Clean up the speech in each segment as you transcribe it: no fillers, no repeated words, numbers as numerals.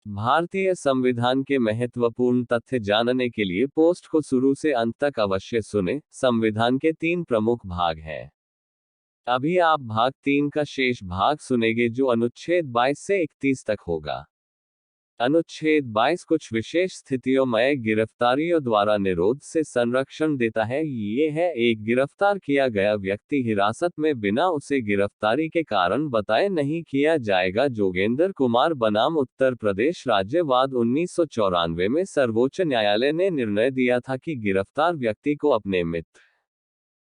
भारतीय संविधान के महत्वपूर्ण तथ्य जानने के लिए पोस्ट को शुरू से अंत तक अवश्य सुने। संविधान के 3 प्रमुख भाग हैं। अभी आप भाग 3 का शेष भाग सुनेंगे जो अनुच्छेद 22 से 31 तक होगा। अनुच्छेद 22 कुछ विशेष स्थितियों में गिरफ्तारियों द्वारा निरोध से संरक्षण देता है। ये है, एक गिरफ्तार किया गया व्यक्ति हिरासत में बिना उसे गिरफ्तारी के कारण बताए नहीं किया जाएगा। जोगेंद्र कुमार बनाम उत्तर प्रदेश राज्य वाद 1994 में सर्वोच्च न्यायालय ने निर्णय दिया था कि गिरफ्तार व्यक्ति को अपने मित्र,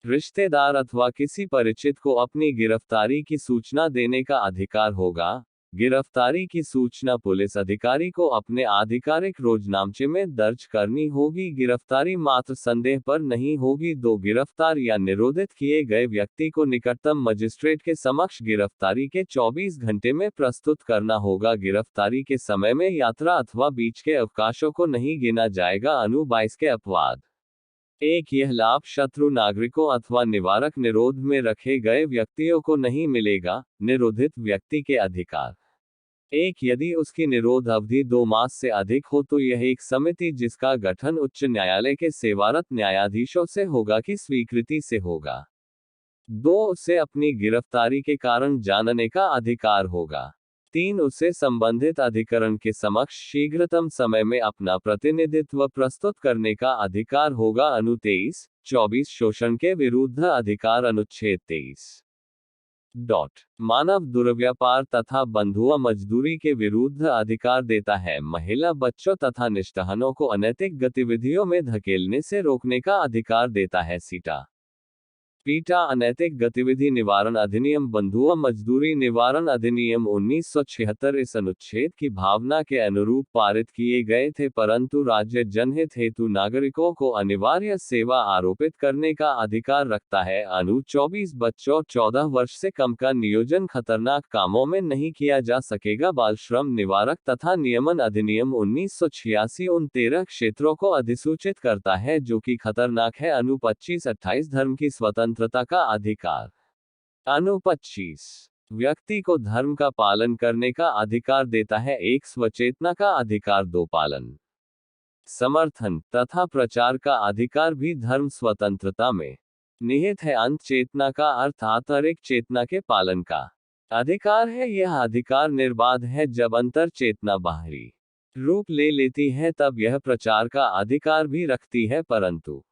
रिश्तेदार अथवा किसी परिचित को अपनी गिरफ्तारी की सूचना देने का अधिकार होगा। गिरफ्तारी की सूचना पुलिस अधिकारी को अपने आधिकारिक रोजनामचे में दर्ज करनी होगी। गिरफ्तारी मात्र संदेह पर नहीं होगी। 2 गिरफ्तार या निरोधित किए गए व्यक्ति को निकटतम मजिस्ट्रेट के समक्ष गिरफ्तारी के 24 घंटे में प्रस्तुत करना होगा। गिरफ्तारी के समय में यात्रा अथवा बीच के अवकाशों को नहीं गिना जाएगा। अनु 22 के अपवाद 1 यह लाभ शत्रु नागरिकों अथवा निवारक निरोध में रखे गए व्यक्तियों को नहीं मिलेगा। निरोधित व्यक्ति के अधिकार 1 यदि उसकी निरोध अवधि 2 मास से अधिक हो तो यह एक समिति जिसका गठन उच्च न्यायालय के सेवारत न्यायाधीशों से होगा की स्वीकृति से होगा। 2 उसे अपनी गिरफ्तारी के कारण जानने का अधिकार होगा। 3 उसे संबंधित अधिकरण के समक्ष शीघ्रतम समय में अपना प्रतिनिधित्व प्रस्तुत करने का अधिकार होगा। अनु 23-24 शोषण के विरुद्ध अधिकार अनुच्छेद 23 मानव दुर्व्यापार तथा बंधुआ मजदूरी के विरुद्ध अधिकार देता है। महिला, बच्चों तथा निष्ठहनों को अनैतिक गतिविधियों में धकेलने से रोकने का अधिकार देता है। सीटा पीटा अनैतिक गतिविधि निवारण अधिनियम, बंधुआ मजदूरी निवारण अधिनियम 1976 इस अनुच्छेद की भावना के अनुरूप पारित किए गए थे, परंतु राज्य जनहित हेतु नागरिकों को अनिवार्य सेवा आरोपित करने का अधिकार रखता है। अनु 24 बच्चों 14 वर्ष से कम का नियोजन खतरनाक कामों में नहीं किया जा सकेगा। बाल श्रम निवारक तथा नियमन अधिनियम 1986 उन 13 क्षेत्रों को अधिसूचित करता है जो कि खतरनाक है। अनु 25-28 धर्म की स्वतंत्रता का अधिकार। अनु 25 व्यक्ति को धर्म का पालन करने का अधिकार देता है। 1 स्वचेतना का अधिकार। 2 पालन, समर्थन तथा प्रचार का अधिकार भी धर्म स्वतंत्रता में निहित है। अंत चेतना का अर्थ आंतरिक चेतना के पालन का अधिकार है। यह अधिकार निर्बाध है। जब अंतर चेतना बाहरी रूप ले लेती है तब यह प्रचार का अधिकार भी रखती है, परंतु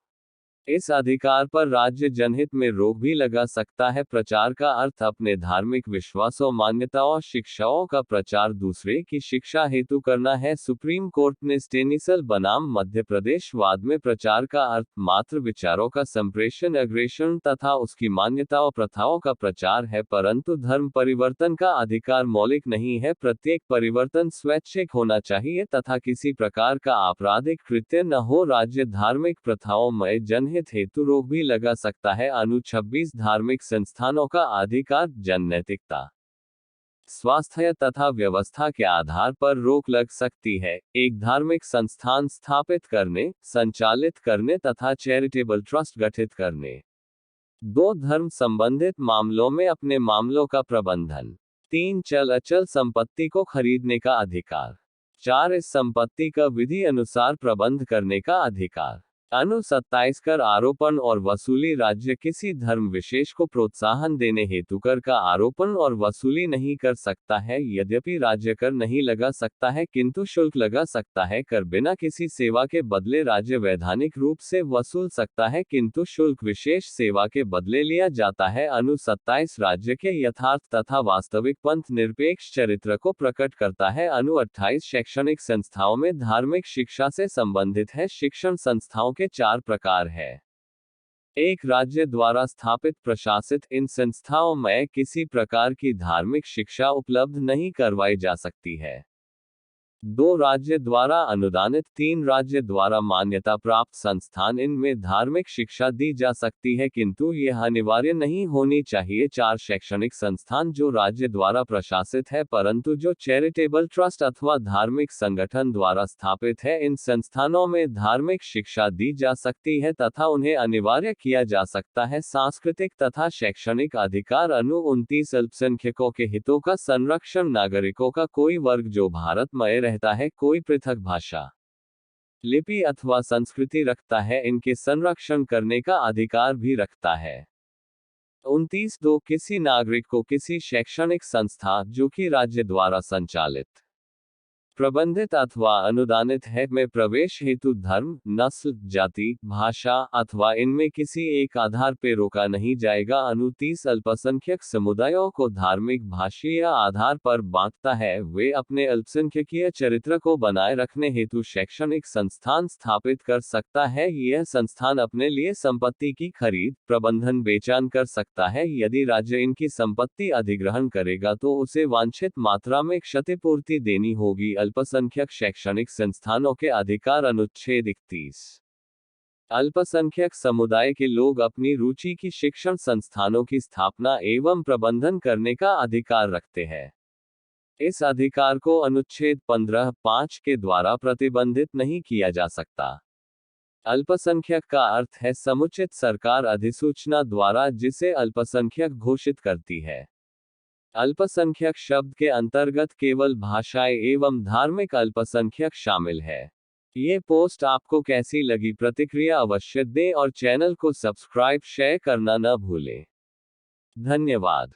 इस अधिकार पर राज्य जनहित में रोक भी लगा सकता है। प्रचार का अर्थ अपने धार्मिक विश्वासों, मान्यताओं, शिक्षाओं का प्रचार दूसरे की शिक्षा हेतु करना है। सुप्रीम कोर्ट ने स्टेनिसल बनाम मध्य प्रदेश वाद में प्रचार का अर्थ मात्र विचारों का संप्रेषण, अग्रेषण तथा उसकी मान्यताओं, प्रथाओं का प्रचार है, परंतु धर्म परिवर्तन का अधिकार मौलिक नहीं है। प्रत्येक परिवर्तन स्वैच्छिक होना चाहिए तथा किसी प्रकार का आपराधिक कृत्य न हो। राज्य धार्मिक प्रथाओं में जनहित हेतु रोक भी लगा सकता है। अनु 26 धार्मिक संस्थानों का अधिकार। जन नैतिकता, स्वास्थ्य तथा व्यवस्था के आधार पर रोक लग सकती है। 1 धार्मिक संस्थान स्थापित करने, संचालित करने तथा चैरिटेबल ट्रस्ट गठित करने। 2 धर्म संबंधित मामलों में अपने मामलों का प्रबंधन। 3 चल अचल संपत्ति को खरीदने का अधिकार। 4 इस संपत्ति का विधि अनुसार प्रबंध करने का अधिकार। अनु 27 कर आरोपण और वसूली। राज्य किसी धर्म विशेष को प्रोत्साहन देने हेतु कर का आरोपण और वसूली नहीं कर सकता है। यद्यपि राज्य कर नहीं लगा सकता है किंतु शुल्क लगा सकता है। कर बिना किसी सेवा के बदले राज्य वैधानिक रूप से वसूल सकता है किंतु शुल्क विशेष सेवा के बदले लिया जाता है। अनु 27 राज्य के यथार्थ तथा वास्तविक पंथ निरपेक्ष चरित्र को प्रकट करता है। अनु 28 शैक्षणिक संस्थाओं में धार्मिक शिक्षा से संबंधित है। शिक्षण संस्थाओं के 4 प्रकार है। 1 राज्य द्वारा स्थापित प्रशासित। इन संस्थाओं में किसी प्रकार की धार्मिक शिक्षा उपलब्ध नहीं करवाई जा सकती है। 2 राज्य द्वारा अनुदानित। 3 राज्य द्वारा मान्यता प्राप्त संस्थान। इनमें धार्मिक शिक्षा दी जा सकती है किंतु यह अनिवार्य नहीं होनी चाहिए। 4 शैक्षणिक संस्थान जो राज्य द्वारा प्रशासित है परंतु जो चैरिटेबल ट्रस्ट अथवा धार्मिक संगठन द्वारा स्थापित है। इन संस्थानों में धार्मिक शिक्षा दी जा सकती है तथा उन्हें अनिवार्य किया जा सकता है। सांस्कृतिक तथा शैक्षणिक अधिकार। अनु 29 अल्पसंख्यकों के हितों का संरक्षण। नागरिकों का कोई वर्ग जो भारत में रहता है कोई पृथक भाषा, लिपि अथवा संस्कृति रखता है, इनके संरक्षण करने का अधिकार भी रखता है। 29(2) किसी नागरिक को किसी शैक्षणिक संस्था जो कि राज्य द्वारा संचालित, प्रबंधित अथवा अनुदानित है में प्रवेश हेतु धर्म, नस्ल, जाति, भाषा अथवा इनमें किसी एक आधार पर रोका नहीं जाएगा। 29 अल्पसंख्यक समुदायों को धार्मिक भाषीय आधार पर बांटता है। वे अपने अल्पसंख्यकीय चरित्र को बनाए रखने हेतु शैक्षणिक संस्थान स्थापित कर सकता है। यह संस्थान अपने लिए संपत्ति की खरीद, प्रबंधन, बेचान कर सकता है। यदि राज्य इनकी संपत्ति अधिग्रहण करेगा तो उसे वांछित मात्रा में क्षतिपूर्ति देनी होगी। अल्पसंख्यक शैक्षणिक संस्थानों के अधिकार अनुच्छेद 31। अल्पसंख्यक समुदाय के लोग अपनी रुचि की शिक्षण संस्थानों की स्थापना एवं प्रबंधन करने का अधिकार रखते हैं। इस अधिकार को अनुच्छेद 15(5) के द्वारा प्रतिबंधित नहीं किया जा सकता। अल्पसंख्यक का अर्थ है समुचित सरकार अधिसूचना द्वारा जिसे अल्पसंख्यक घोषित करती है। अल्पसंख्यक शब्द के अंतर्गत केवल भाषाई एवं धार्मिक अल्पसंख्यक शामिल है। ये पोस्ट आपको कैसी लगी, प्रतिक्रिया अवश्य दें और चैनल को सब्सक्राइब शेयर करना न भूलें। धन्यवाद।